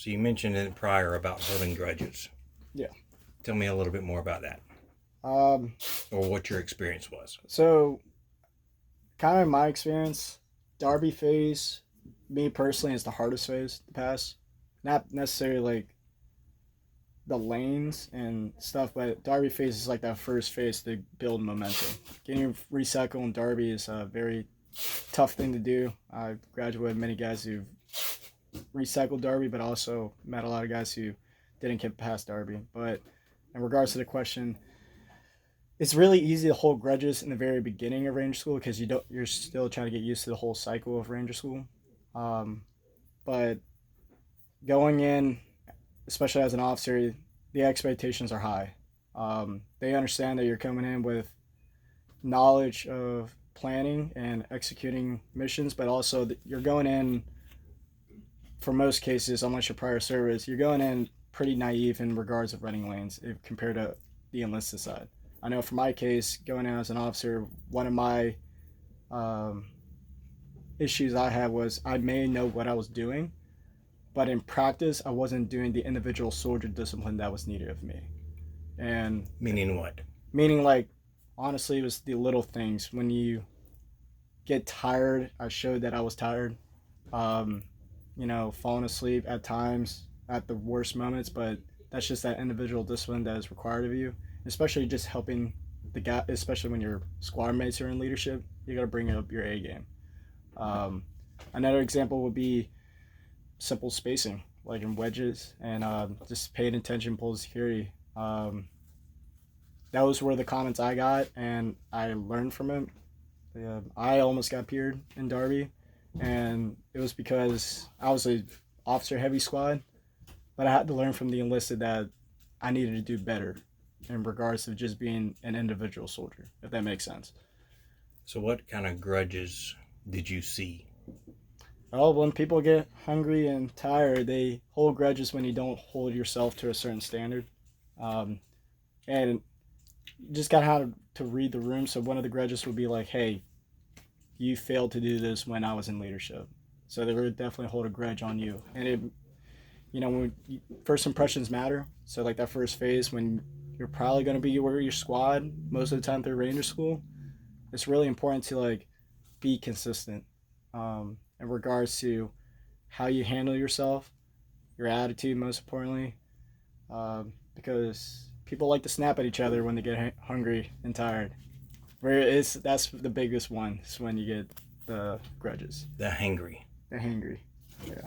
So you mentioned it prior about holding grudges. Yeah. Tell me a little bit more about that, Um, or what your experience was. so kind of my experience, Derby phase, me personally, is the hardest phase to pass. Not necessarily like the lanes and stuff, but Derby phase is like that first phase to build momentum. Getting recycle in Derby is a very tough thing to do. I graduated with many guys who've recycled Derby, but also met a lot of guys who didn't get past Derby. But in regards to the question, it's really easy to hold grudges in the very beginning of Ranger School because you're still trying to get used to the whole cycle of Ranger School. Um, but going in, especially as an officer, the expectations are high. They understand that you're coming in with knowledge of planning and executing missions, but also you're going in, for most cases, unless you're prior service, you're going in pretty naive in regards of running lanes if compared to the enlisted side. I know for my case, going in as an officer, one of my um, issues I had was I may know what I was doing, but in practice, I wasn't doing the individual soldier discipline that was needed of me. And Meaning what? meaning, like, honestly, it was the little things. When you get tired, I showed that I was tired. Um, falling asleep at times at the worst moments, but that's just that individual discipline that is required of you, especially just helping the guy, especially when your squad mates are in leadership. You got to bring up your A game. Um, Another example would be simple spacing, like in wedges, and just paying attention, pull security. Those were the comments I got, and I learned from it. I almost got peered in Derby, and it was because I was a officer heavy squad, but I had to learn from the enlisted that I needed to do better in regards to just being an individual soldier, if that makes sense. So what kind of grudges did you see? Well, when people get hungry and tired, they hold grudges when you don't hold yourself to a certain standard. Um, and you just got how to read the room. So one of the grudges would be like, hey, you failed to do this when I was in leadership. So they would definitely hold a grudge on you. And when first impressions matter. So like that first phase when you're probably going to be with your squad most of the time through Ranger School, it's really important to like be consistent in regards to how you handle yourself, your attitude, most importantly, because people like to snap at each other when they get hungry and tired. That's the biggest one. Is when you get the grudges, The hangry. the hangry. Yeah.